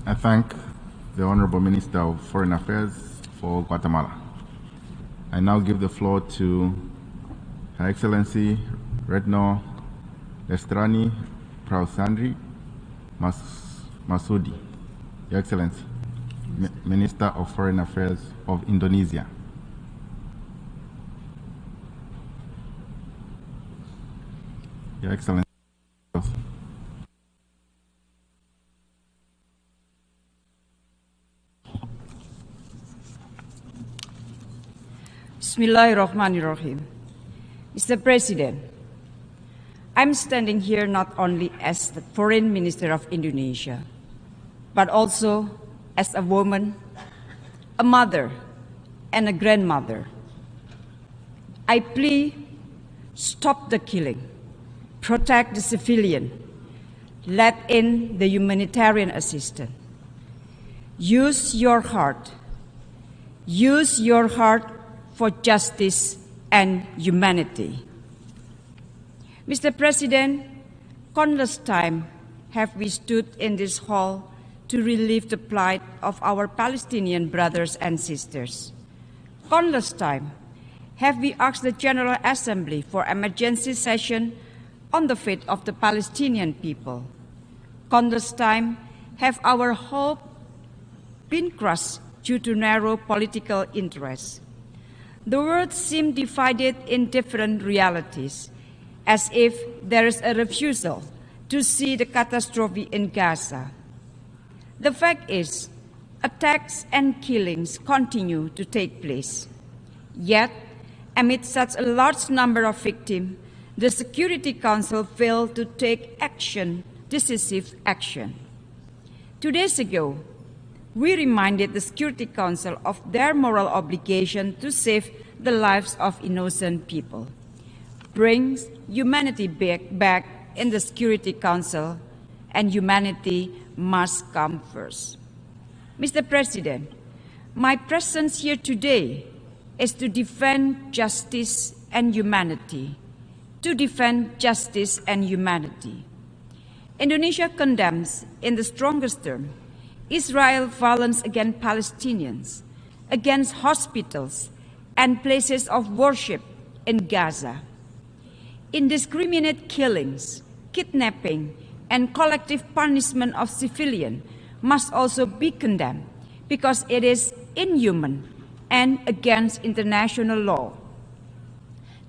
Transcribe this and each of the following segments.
I thank the Honorable Minister of Foreign Affairs for Guatemala. I now give the floor to Her Excellency Retno Marsudi, Your Excellency, Minister of Foreign Affairs of Indonesia. Your Excellency. Bismillahirrahmanirrahim. Mr. President, I'm standing here not only as the Foreign Minister of Indonesia, but also as a woman, a mother, and a grandmother. I plea, stop the killing, protect the civilian, let in the humanitarian assistance. Use your heart for justice and humanity. Mr. President, countless times have we stood in this hall to relieve the plight of our Palestinian brothers and sisters. Countless times have we asked the General Assembly for emergency session on the fate of the Palestinian people. Countless times have our hope been crushed due to narrow political interests. The world seems divided in different realities, as if there is a refusal to see the catastrophe in Gaza. The fact is, attacks and killings continue to take place. Yet, amid such a large number of victims, the Security Council failed to take decisive action. 2 days ago, we reminded the Security Council of their moral obligation to save the lives of innocent people. Bring humanity back in the Security Council, and humanity must come first. Mr. President, my presence here today is to defend justice and humanity. To defend justice and humanity. Indonesia condemns, in the strongest terms, Israel's violence against Palestinians, against hospitals and places of worship in Gaza. Indiscriminate killings, kidnapping, and collective punishment of civilians must also be condemned because it is inhuman and against international law.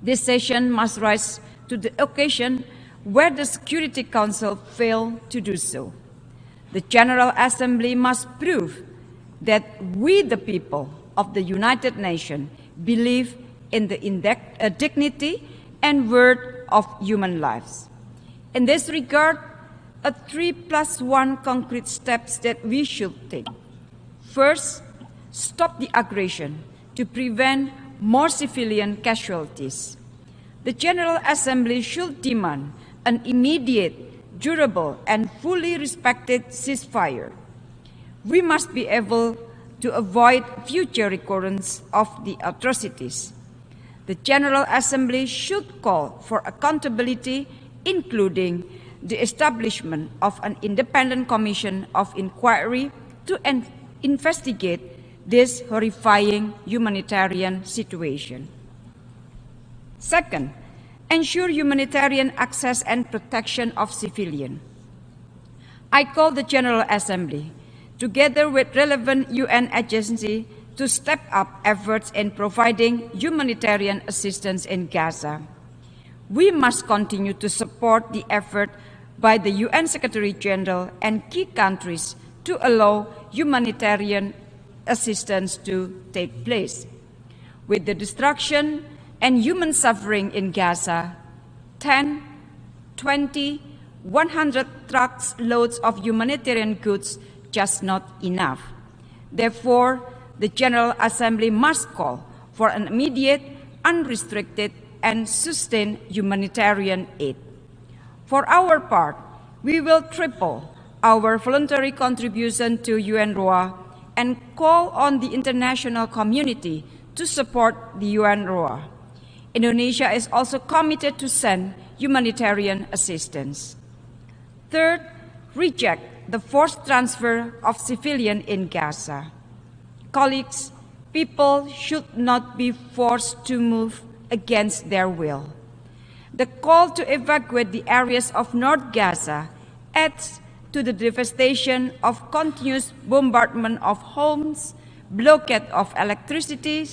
This session must rise to the occasion where the Security Council failed to do so. The General Assembly must prove that we, the people of the United Nations, believe in the dignity and worth of human lives. In this regard, a 3+1 concrete steps that we should take. First, stop the aggression to prevent more civilian casualties. The General Assembly should demand an immediate, durable, and fully respected ceasefire. We must be able to avoid future recurrence of the atrocities. The General Assembly should call for accountability, including the establishment of an independent commission of inquiry to investigate this horrifying humanitarian situation. Second, ensure humanitarian access and protection of civilians. I call the General Assembly, together with relevant UN agencies, to step up efforts in providing humanitarian assistance in Gaza. We must continue to support the effort by the UN Secretary-General and key countries to allow humanitarian assistance to take place. With the destruction and human suffering in Gaza, 10, 20, 100 trucks loads of humanitarian goods just not enough. Therefore, the General Assembly must call for an immediate, unrestricted, and sustained humanitarian aid. For our part, we will triple our voluntary contribution to UNRWA and call on the international community to support the UNRWA. Indonesia is also committed to send humanitarian assistance. Third, reject the forced transfer of civilians in Gaza. Colleagues, people should not be forced to move against their will. The call to evacuate the areas of North Gaza adds to the devastation of continuous bombardment of homes, blockade of electricity,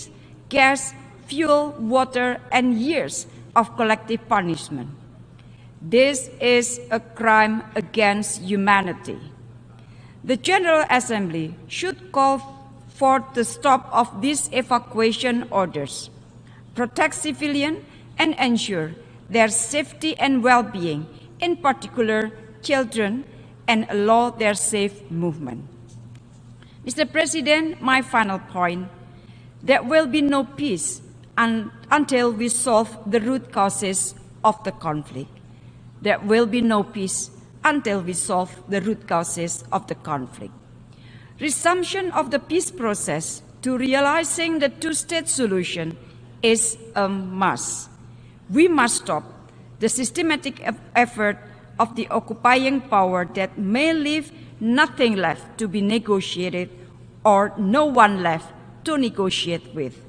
gas, fuel, water, and years of collective punishment. This is a crime against humanity. The General Assembly should call for the stop of these evacuation orders, protect civilians, and ensure their safety and well-being, in particular children, and allow their safe movement. Mr. President, my final point, there will be no peace until we solve the root causes of the conflict. There will be no peace until we solve the root causes of the conflict. Resumption of the peace process to realizing the two-state solution is a must. We must stop the systematic effort of the occupying power that may leave nothing left to be negotiated or no one left to negotiate with.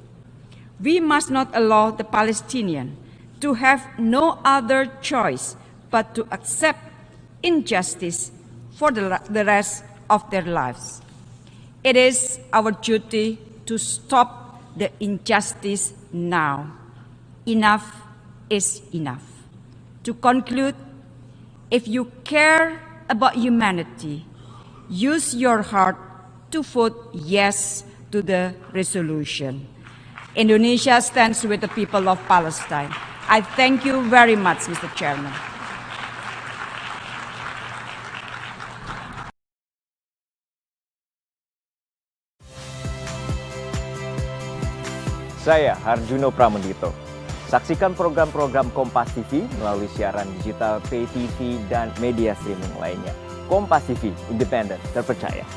We must not allow the Palestinians to have no other choice but to accept injustice for the rest of their lives. It is our duty to stop the injustice now. Enough is enough. To conclude, if you care about humanity, use your heart to vote yes to the resolution. Indonesia stands with the people of Palestine. I thank you very much, Mr. Chairman. Saya Harjuno Pramendito. Saksikan program-program Kompas TV melalui siaran digital, pay TV, dan media streaming lainnya. Kompas TV, independen, terpercaya.